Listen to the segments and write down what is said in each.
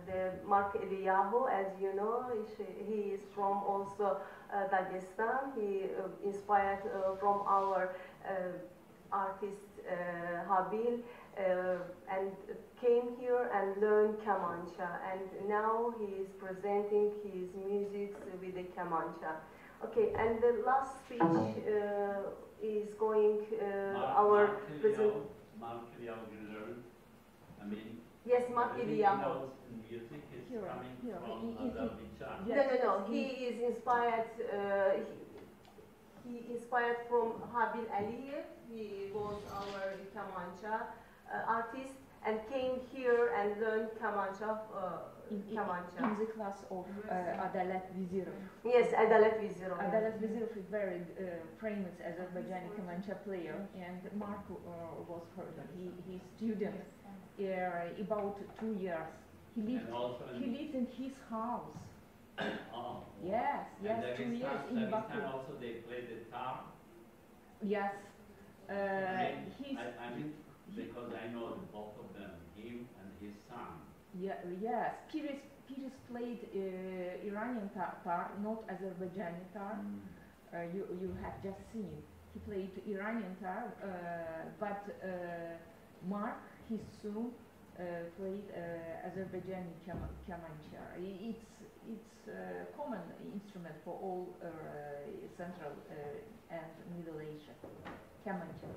the Mark Eliyahu, as you know, he is from also Dagestan. He inspired from our artist Habil and came here and learned Kamancha, and now he is presenting his music with the Kamancha. Okay, and the last speech is going our president. Mark Eliyahu will learn. I mean, yes, Mark Eliyahu. knows music is coming from Azerbaijan. No. He is inspired. He inspired from Habil Aliyev. He was our Kamancha artist and came here and learned Kamancha. In the class of Adalet Vizirov. Yes, Adalet Vizirov. Adalet Vizirov is very famous Azerbaijani Kamancha player, and Mark was her. He student about 2 years. He lived in his house. Oh. Yes, and 2 years in Baku. Also they play the tar. Yes. I mean, because I know both of them, him and his son. Yeah, yes. Piris played Iranian tar, not Azerbaijani tar. You have just seen. He played Iranian tar, but Mark, his son, played Azerbaijani Kamancha. It's a common instrument for all Central and Middle Asia. Kamancha.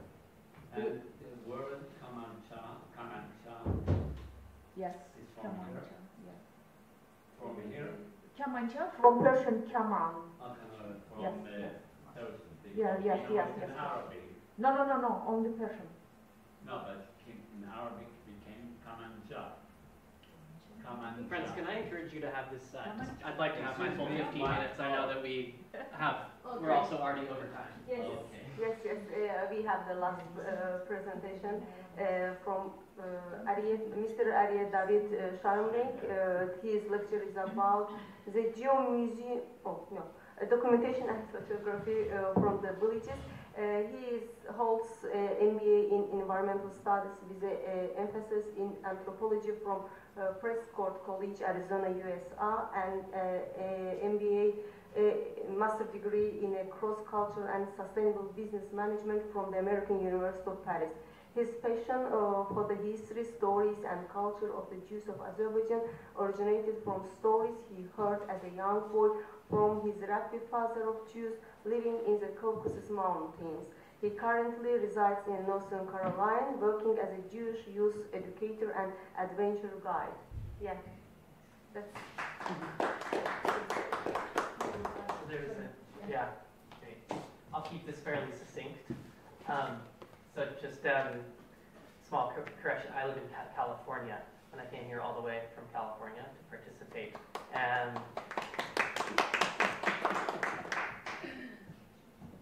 And the word Kamancha. Yes, from Kamancha. Here? Yes. From here? Kamancha from Persian Kaman. From yes, Persian. Yes. In Arabic. No, only Persian. No, but in Arabic became Kamancha. Friends, can I encourage you to have this? I'd like to have my full 15 minutes. I know that we're also already over time. Yes, okay. Yes. We have the last presentation from Mr. Arieh David Scharnberg. His lecture is about the Geo-Museum. Documentation and photography from the villages. He holds MBA in environmental studies with an emphasis in anthropology from Prescott College, Arizona, U.S.A, and MBA master degree in cross-cultural and sustainable business management from the American University of Paris. His passion for the history, stories, and culture of the Jews of Azerbaijan originated from stories he heard as a young boy from his rabbi father of Jews living in the Caucasus Mountains. He currently resides in Northern Carolina, working as a Jewish youth educator and adventure guide. Yeah, that's. Great. I'll keep this fairly succinct. So just small correction. I live in California, and I came here all the way from California to participate.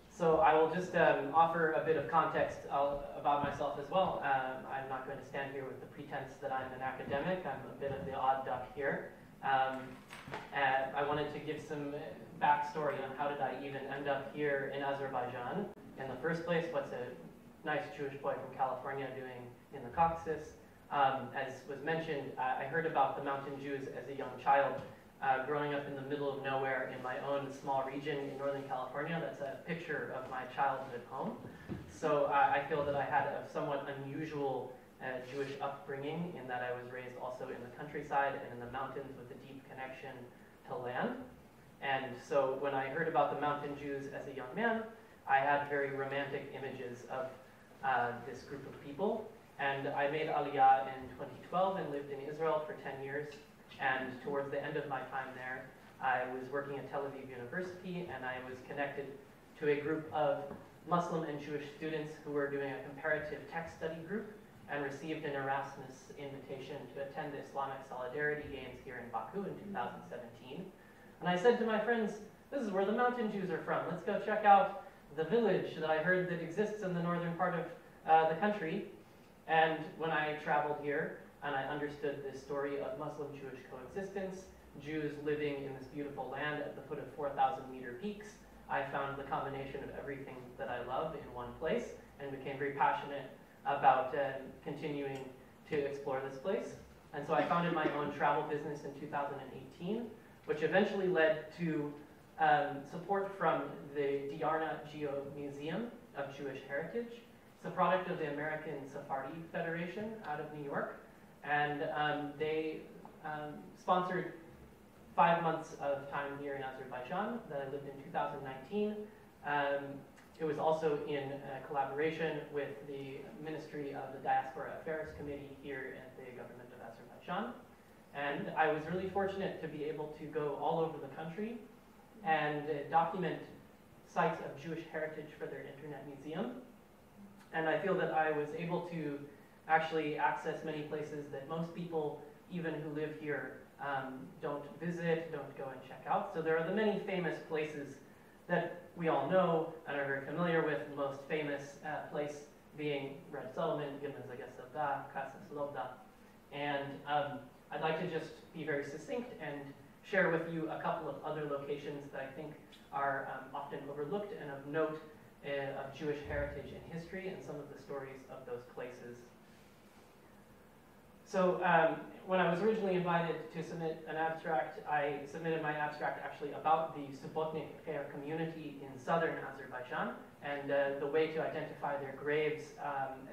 So I will just offer a bit of context about myself as well. I'm not going to stand here with the pretense that I'm an academic. I'm a bit of the odd duck here. And I wanted to give some backstory on how did I even end up here in Azerbaijan. In the first place, what's a nice Jewish boy from California doing in the Caucasus? As was mentioned, I heard about the mountain Jews as a young child. Growing up in the middle of nowhere in my own small region in Northern California. That's a picture of my childhood home. So I feel that I had a somewhat unusual Jewish upbringing in that I was raised also in the countryside and in the mountains with a deep connection to land. And so when I heard about the mountain Jews as a young man, I had very romantic images of this group of people. And I made Aliyah in 2012 and lived in Israel for 10 years. And towards the end of my time there, I was working at Tel Aviv University, and I was connected to a group of Muslim and Jewish students who were doing a comparative text study group and received an Erasmus invitation to attend the Islamic Solidarity Games here in Baku in 2017. And I said to my friends, this is where the mountain Jews are from. Let's go check out the village that I heard that exists in the northern part of the country. And when I traveled here, and I understood this story of Muslim-Jewish coexistence, Jews living in this beautiful land at the foot of 4,000-meter peaks, I found the combination of everything that I love in one place and became very passionate about continuing to explore this place. And so I founded my own travel business in 2018, which eventually led to support from the Diarna Geo-Museum of Jewish Heritage. It's a product of the American Sephardi Federation out of New York. And they sponsored 5 months of time here in Azerbaijan that I lived in 2019. It was also in collaboration with the Ministry of the Diaspora Affairs Committee here at the government of Azerbaijan. And I was really fortunate to be able to go all over the country and document sites of Jewish heritage for their internet museum. And I feel that I was able to actually access many places that most people, even who live here, don't visit, don't go and check out. So there are the many famous places that we all know and are very familiar with, the most famous place being Red Solomon, CAUCASUS. And I'd like to just be very succinct and share with you a couple of other locations that I think are often overlooked and of note of Jewish heritage and history, and some of the stories of those places. So when I was originally invited to submit an abstract, I submitted my abstract actually about the Subotnik Air community in southern Azerbaijan, and the way to identify their graves,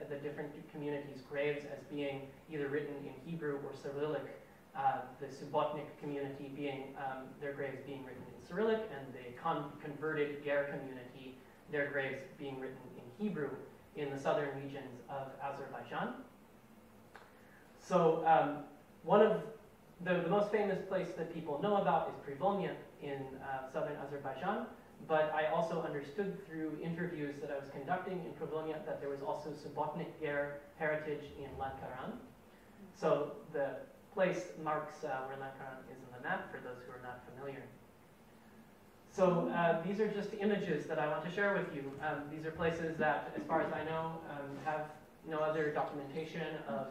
the different communities' graves as being either written in Hebrew or Cyrillic, the Subotnik community being, their graves being written in Cyrillic, and the converted Ger community, their graves being written in Hebrew in the southern regions of Azerbaijan. So one of the most famous place that people know about is Privolnya in southern Azerbaijan, but I also understood through interviews that I was conducting in Privolnya that there was also Subotnik Ger heritage in Lankaran. So the place marks where Lankaran is in the map for those who are not familiar. So these are just images that I want to share with you. These are places that, as far as I know, have no other documentation of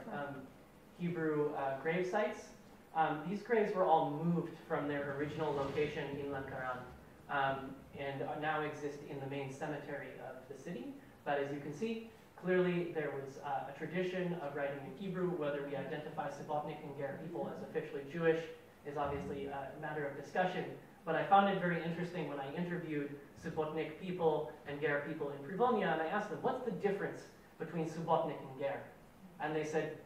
Hebrew grave sites. These graves were all moved from their original location in Lankaran and now exist in the main cemetery of the city. But as you can see, clearly there was a tradition of writing in Hebrew. Whether we identify Subotnik and Ger people as officially Jewish is obviously a matter of discussion. But I found it very interesting when I interviewed Subotnik people and Ger people in Privolnya, and I asked them, what's the difference between Subotnik and Ger? And they said,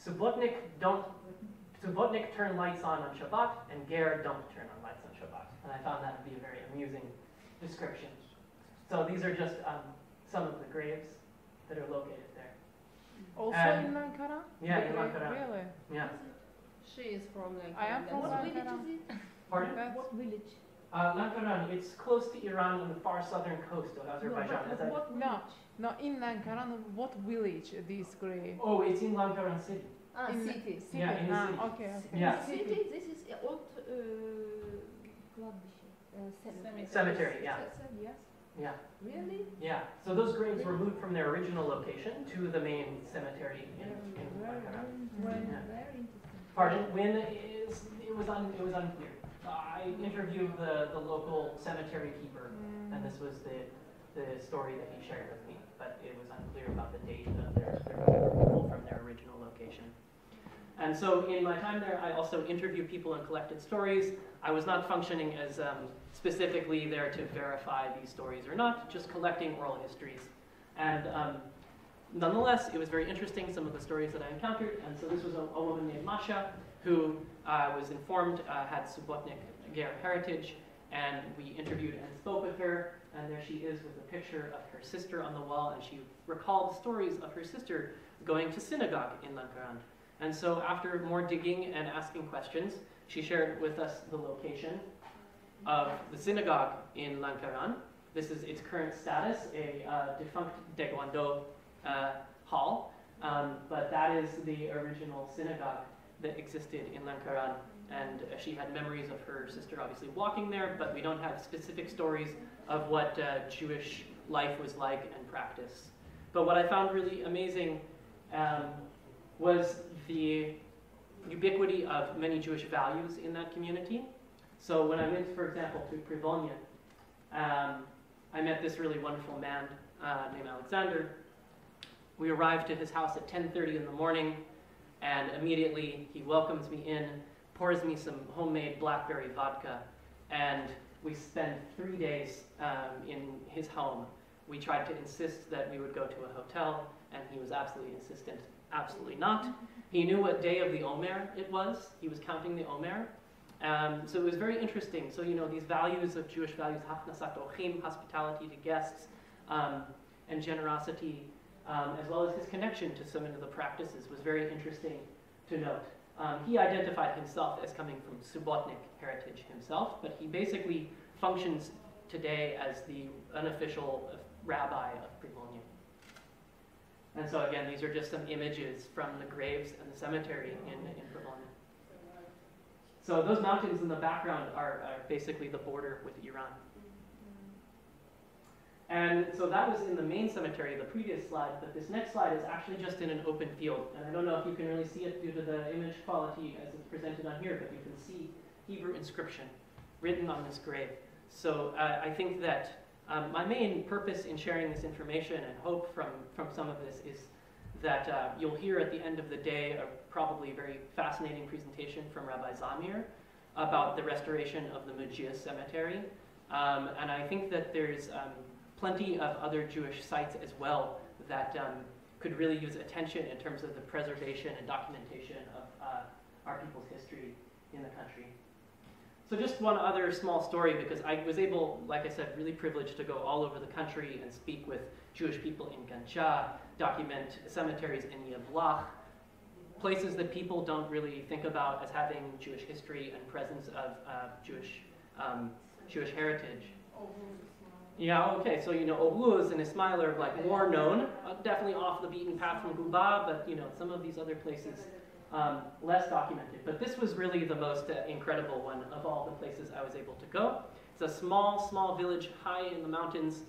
Subotnik turn lights on Shabbat, and Ger don't turn on lights on Shabbat. And I found that to be a very amusing description. So these are just some of the graves that are located there. Also in Lankaran? Yeah, in Lankaran. Really? Yeah. She is from Lankaran. I am from What Lankaran. village is it? Pardon? What village? Lankaran, it's close to Iran on the far southern coast of Azerbaijan. No, in Lankaran, what village this grave? Oh, it's in Lankaran city. In City. Yeah, in the city. Okay. Yeah. City, this is old Cemetery, yeah. Yes. Yeah. Really? Yeah. So those graves were moved from their original location to the main cemetery in Lankaran. Very Yeah. interesting. Pardon? When it was unclear. I interviewed the local cemetery keeper, and this was the story that he shared with me. But it was unclear about the date of their removal from their original location. And so in my time there, I also interviewed people and collected stories. I was not functioning as specifically there to verify these stories or not, just collecting oral histories. And nonetheless, it was very interesting, some of the stories that I encountered. And so this was a woman named Masha, who I was informed had Subotnik Ger heritage. And we interviewed and spoke with her. And there she is with a picture of her sister on the wall. And she recalled stories of her sister going to synagogue in Lankaran. And so after more digging and asking questions, she shared with us the location of the synagogue in Lankaran. This is its current status, a defunct Taekwondo hall. But that is the original synagogue that existed in Lankaran. And she had memories of her sister obviously walking there, but we don't have specific stories of what Jewish life was like and practice. But what I found really amazing was the ubiquity of many Jewish values in that community. So when I went, for example, to Privolnya, I met this really wonderful man named Alexander. We arrived to his house at 10:30 in the morning, and immediately he welcomes me in, pours me some homemade blackberry vodka, and we spend 3 days in his home. We tried to insist that we would go to a hotel, and he was absolutely insistent, absolutely not. He knew what day of the Omer it was. He was counting the Omer. So it was very interesting. So, you know, these values of Jewish values, hachnasat ochim, hospitality to guests, and generosity, as well as his connection to some of the practices, was very interesting to note. He identified himself as coming from Subotnik heritage himself, but he basically functions today as the unofficial rabbi of Privolnia. And so again, these are just some images from the graves and the cemetery in Privolnia. So those mountains in the background are basically the border with Iran. And so that was in the main cemetery, the previous slide, but this next slide is actually just in an open field. And I don't know if you can really see it due to the image quality as it's presented on here, but you can see Hebrew inscription written on this grave. So I think that my main purpose in sharing this information and hope from some of this is that you'll hear at the end of the day a probably very fascinating presentation from Rabbi Zamir about the restoration of the Mujia cemetery. And I think that there's plenty of other Jewish sites as well that could really use attention in terms of the preservation and documentation of our people's history in the country. So just one other small story, because I was able, like I said, really privileged to go all over the country and speak with Jewish people in Gancha, document cemeteries in Yevlach, places that people don't really think about as having Jewish history and presence of Jewish heritage. Yeah, okay, so you know, Obluz and Ismail are like more known, definitely off the beaten path from Guba, but you know, some of these other places less documented. But this was really the most incredible one of all the places I was able to go. It's a small village high in the mountains,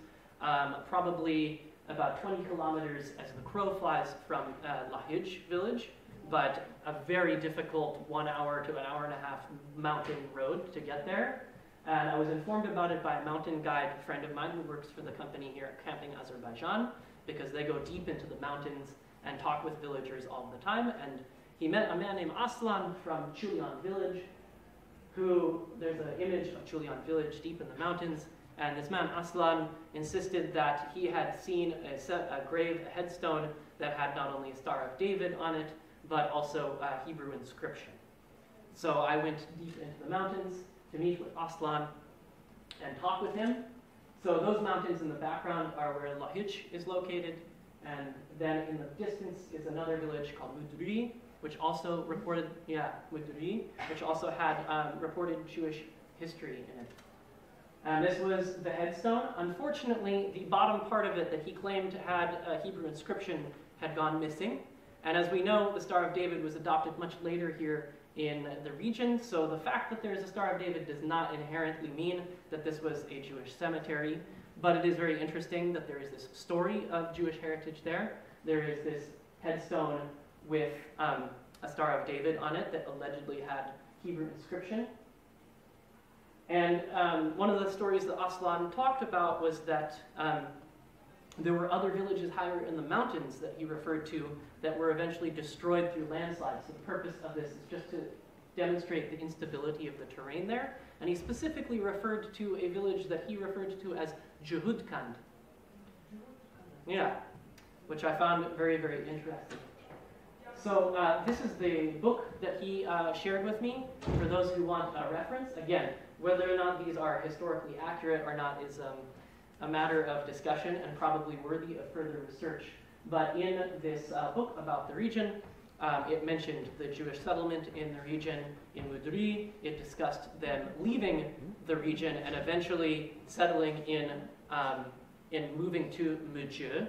probably about 20 kilometers as the crow flies from Lahij village, but a very difficult 1 hour to an hour and a half mountain road to get there. And I was informed about it by a mountain guide friend of mine who works for the company here at Camping Azerbaijan, because they go deep into the mountains and talk with villagers all the time. And he met a man named Aslan from Chulian village, who, there's an image of Chulian village deep in the mountains, and this man Aslan insisted that he had seen a grave, a headstone that had not only a Star of David on it, but also a Hebrew inscription. So I went deep into the mountains to meet with Aslan and talk with him. So those mountains in the background are where Lahij is located, and then in the distance is another village called Mudri, which also reported, Mudri, which also had reported Jewish history in it. And this was the headstone. Unfortunately, the bottom part of it that he claimed had a Hebrew inscription had gone missing. And as we know, the Star of David was adopted much later here in the region, so the fact that there is a Star of David does not inherently mean that this was a Jewish cemetery, but it is very interesting that there is this story of Jewish heritage there. There is this headstone with a Star of David on it that allegedly had Hebrew inscription. And one of the stories that Aslan talked about was that there were other villages higher in the mountains that he referred to that were eventually destroyed through landslides. So the purpose of this is just to demonstrate the instability of the terrain there. And he specifically referred to a village that he referred to as Jehudkand. Yeah, which I found very, very interesting. So this is the book that he shared with me for those who want a reference. Again, whether or not these are historically accurate or not is a matter of discussion and probably worthy of further research. But in this book about the region, it mentioned the Jewish settlement in the region in Mudri. It discussed them leaving the region and eventually settling in moving to Mujia,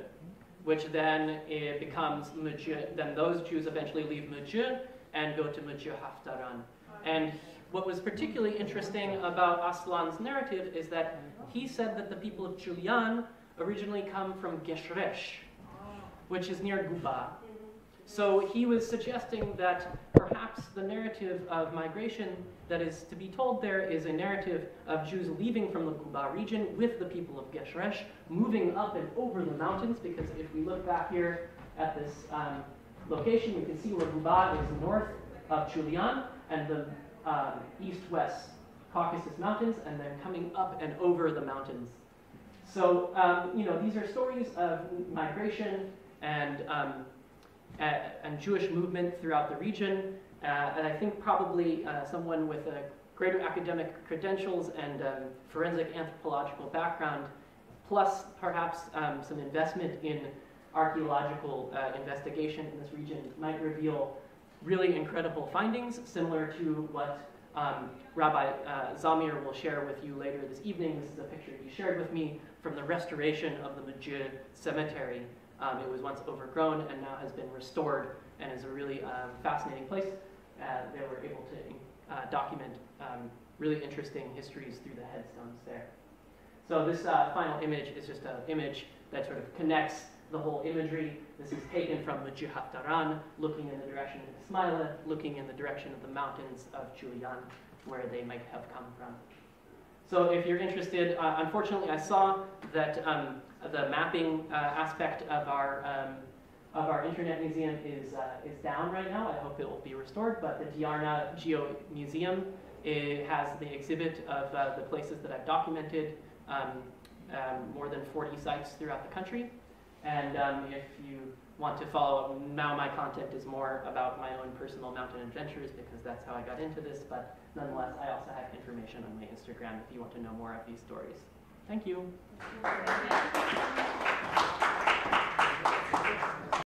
which then it becomes Mujia. Then those Jews eventually leave Mujia and go to Mujia Haftaran. And what was particularly interesting about Aslan's narrative is that he said that the people of Chulian originally come from Geshresh, which is near Guba. So he was suggesting that perhaps the narrative of migration that is to be told there is a narrative of Jews leaving from the Guba region with the people of Geshresh, moving up and over the mountains, because if we look back here at this location. You can see where Buba is north of Julian, and the east-west Caucasus Mountains, and then coming up and over the mountains. So, these are stories of migration and Jewish movement throughout the region, and I think probably someone with a greater academic credentials and forensic anthropological background, plus perhaps some investment in archaeological investigation in this region might reveal really incredible findings, similar to what Rabbi Zamir will share with you later this evening. This is a picture he shared with me from the restoration of the Mujir cemetery. It was once overgrown and now has been restored and is a really fascinating place. They were able to document really interesting histories through the headstones there. So this final image is just an image that sort of connects the whole imagery. This is taken from Mujir Haftaran, looking in the direction of Ismaila, looking in the direction of the mountains of Julian, where they might have come from. So if you're interested, unfortunately I saw that the mapping aspect of our internet museum is down right now. I hope it will be restored, but the Diarna Geo-Museum has the exhibit of the places that I've documented, more than 40 sites throughout the country. And if you want to follow up, now my content is more about my own personal mountain adventures because that's how I got into this, but nonetheless, I also have information on my Instagram if you want to know more of these stories. Thank you.